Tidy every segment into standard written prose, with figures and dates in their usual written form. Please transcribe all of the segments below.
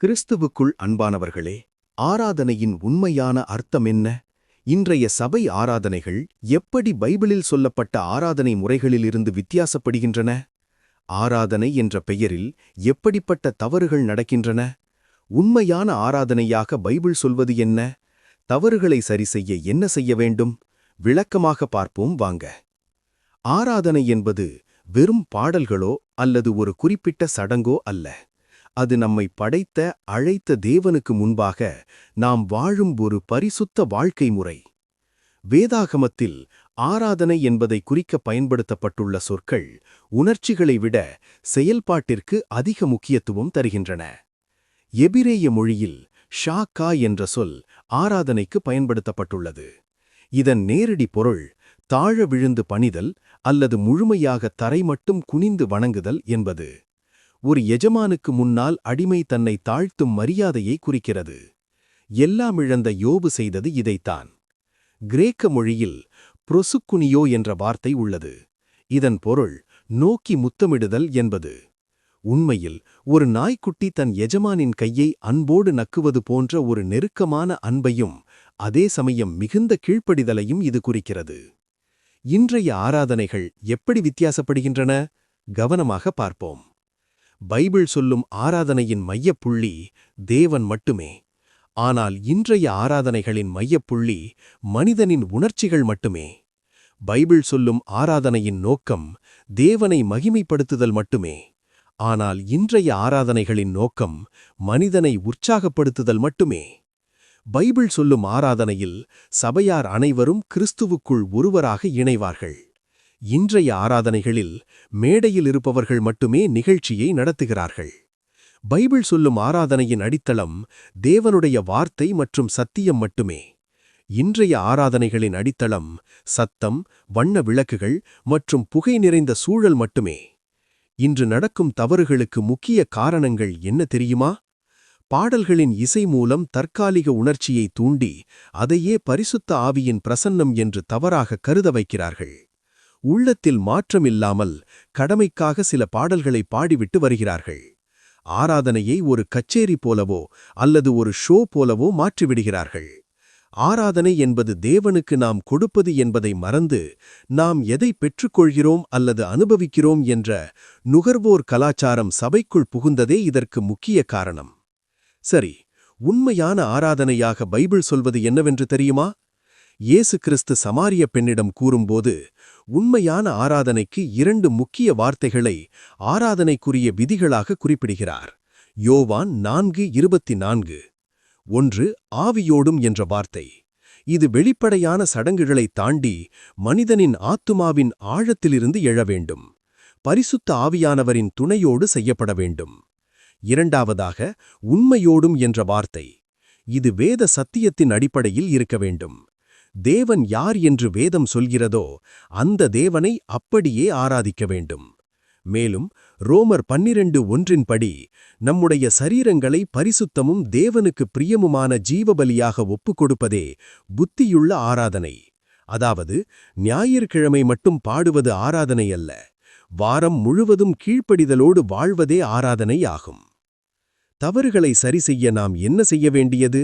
கிறிஸ்துவுக்குள் அன்பானவர்களே, ஆராதனையின் உண்மையான அர்த்தம் என்ன? இன்றைய சபை ஆராதனைகள் எப்படி பைபிளில் சொல்லப்பட்ட ஆராதனை முறைகளிலிருந்து வித்தியாசப்படுகின்றன? ஆராதனை என்ற பெயரில் எப்படிப்பட்ட தவறுகள் நடக்கின்றன? உண்மையான ஆராதனையாக பைபிள் சொல்வது என்ன? தவறுகளை சரிசெய்ய என்ன செய்ய வேண்டும்? விளக்கமாக பார்ப்போம் வாங்க. ஆராதனை என்பது வெறும் பாடல்களோ அல்லது ஒரு குறிப்பிட்ட சடங்கோ அல்ல. அது நம்மை படைத்த அழைத்த தேவனுக்கு முன்பாக நாம் வாழும் ஒரு பரிசுத்த வாழ்க்கை முறை. வேதாகமத்தில் ஆராதனை என்பதை குறிக்க பயன்படுத்தப்பட்டுள்ள சொற்கள் உணர்ச்சிகளை விட செயல்பாட்டிற்கு அதிக முக்கியத்துவம் தருகின்றன. எபிரேய மொழியில் ஷாக்கா என்ற சொல் ஆராதனைக்கு பயன்படுத்தப்பட்டுள்ளது. இதன் நேரடி பொருள் தாழ விழுந்து பணிதல் அல்லது முழுமையாக தரை மட்டும் குனிந்து வணங்குதல் என்பது. ஒரு எஜமானுக்கு முன்னால் அடிமை தன்னை தாழ்த்தும் மரியாதையை குறிக்கிறது. எல்லாம் இழந்த யோபு செய்தது இதைத்தான். கிரேக்க மொழியில் புரோசுக்குனியோ என்ற வார்த்தை உள்ளது. இதன் பொருள் நோக்கி முத்தமிடுதல் என்பது. உண்மையில் ஒரு நாய்க்குட்டி தன் எஜமானின் கையை அன்போடு நக்குவது போன்ற ஒரு நெருக்கமான அன்பையும் அதே சமயம் மிகுந்த கீழ்ப்படிதலையும் இது குறிக்கிறது. இன்றைய ஆராதனைகள் எப்படி வித்தியாசப்படுகின்றன? கவனமாக பார்ப்போம். பைபிள் சொல்லும் ஆராதனையின் மையப்புள்ளி தேவன் மட்டுமே. ஆனால் இன்றைய ஆராதனைகளின் மையப்புள்ளி மனிதனின் உணர்ச்சிகள் மட்டுமே. பைபிள் சொல்லும் ஆராதனையின் நோக்கம் தேவனை மகிமைப்படுத்துதல் மட்டுமே. ஆனால் இன்றைய ஆராதனைகளின் நோக்கம் மனிதனை உற்சாகப்படுத்துதல் மட்டுமே. பைபிள் சொல்லும் ஆராதனையில் சபையார் அனைவரும் கிறிஸ்துவுக்குள் ஒருவராக இணைவார்கள். இன்றைய ஆராதனைகளில் மேடையில் இருப்பவர்கள் மட்டுமே நிகழ்ச்சியை நடத்துகிறார்கள். பைபிள் சொல்லும் ஆராதனையின் அடித்தளம் தேவனுடைய வார்த்தை மற்றும் சத்தியம் மட்டுமே. இன்றைய ஆராதனைகளின் அடித்தளம் சத்தம், வண்ண விளக்குகள் மற்றும் புகை நிறைந்த சூழல் மட்டுமே. இன்று நடக்கும் தவறுகளுக்கு முக்கிய காரணங்கள் என்ன தெரியுமா? பாடல்களின் இசை மூலம் தற்காலிக உணர்ச்சியை தூண்டி அதையே பரிசுத்த ஆவியின் பிரசன்னம் என்று தவறாக கருத வைக்கிறார்கள். உள்ளத்தில் மாற்றமில்லாமல் கடமைக்காக சில பாடல்களை பாடிவிட்டு வருகிறார்கள். ஆராதனையை ஒரு கச்சேரி போலவோ அல்லது ஒரு ஷோ போலவோ மாற்றிவிடுகிறார்கள். ஆராதனை என்பது தேவனுக்கு நாம் கொடுப்பது என்பதை மறந்து நாம் எதை பெற்றுக்கொள்கிறோம் அல்லது அனுபவிக்கிறோம் என்ற நுகர்வோர் கலாச்சாரம் சபைக்குள் புகுந்ததே இதற்கு முக்கிய காரணம். சரி, உண்மையான ஆராதனையாக பைபிள் சொல்வது என்னவென்று தெரியுமா? இயேசு கிறிஸ்து சமாரிய பெண்ணிடம் கூறும்போது உண்மையான ஆராதனைக்கு 2 முக்கிய வார்த்தைகளை ஆராதனைக்குரிய விதிகளாக குறிப்பிடுகிறார். யோவான் 4:24. 1. ஆவியோடும் என்ற வார்த்தை. இது வெளிப்படையான சடங்குகளை தாண்டி மனிதனின் ஆத்துமாவின் ஆழத்திலிருந்து எழ வேண்டும். பரிசுத்த ஆவியானவரின் துணையோடு செய்யப்பட வேண்டும். 2. உண்மையோடும் என்ற வார்த்தை. இது வேத சத்தியத்தின் அடிப்படையில் இருக்க வேண்டும். தேவன் யார் என்று வேதம் சொல்கிறதோ அந்த தேவனை அப்படியே ஆராதிக்க வேண்டும். மேலும் ரோமர் 12:1 படி நம்முடைய சரீரங்களை பரிசுத்தமும் தேவனுக்கு பிரியமுமான ஜீவபலியாக ஒப்புக்கொடுப்பதே புத்தியுள்ள ஆராதனை. அதாவது ஞாயிற்றுக்கிழமை மட்டும் பாடுவது ஆராதனை அல்ல, வாரம் முழுவதும் கீழ்ப்படிதலோடு வாழ்வதே ஆராதனை ஆகும். தவறுகளை சரிசெய்ய நாம் என்ன செய்ய வேண்டியது?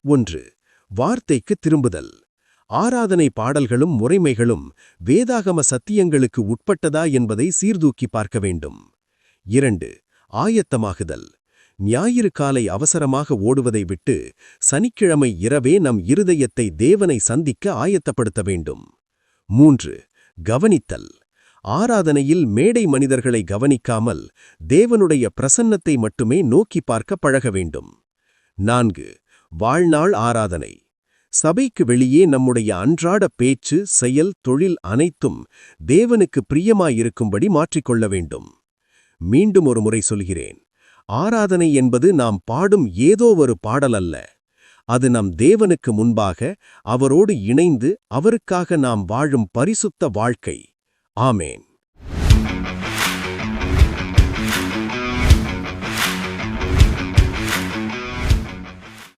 1. வார்த்தைக்கு திரும்புதல். ஆராதனை பாடல்களும் முறைமைகளும் வேதாகம சத்தியங்களுக்கு உட்பட்டதா என்பதை சீர்தூக்கி பார்க்க வேண்டும். 2. ஆயத்தமாகுதல். ஞாயிறு காலை அவசரமாக ஓடுவதை விட்டு சனிக்கிழமை இரவே நம் இருதயத்தை தேவனை சந்திக்க ஆயத்தப்படுத்த வேண்டும். 3. கவனித்தல். ஆராதனையில் மேடை மனிதர்களை கவனிக்காமல் தேவனுடைய பிரசன்னத்தை மட்டுமே நோக்கி பார்க்க பழக வேண்டும். 4. வாழ்நாள் ஆராதனை. சபைக்கு வெளியே நம்முடைய அன்றாட பேச்சு, செயல், தொழில் அனைத்தும் தேவனுக்கு பிரியமாயிருக்கும்படி மாற்றிக்கொள்ள வேண்டும். மீண்டும் ஒரு முறை சொல்கிறேன். ஆராதனை என்பது நாம் பாடும் ஏதோ ஒரு பாடல் அல்ல. அது நம் தேவனுக்கு முன்பாக அவரோடு இணைந்து அவருக்காக நாம் வாழும் பரிசுத்த வாழ்க்கை. ஆமேன்.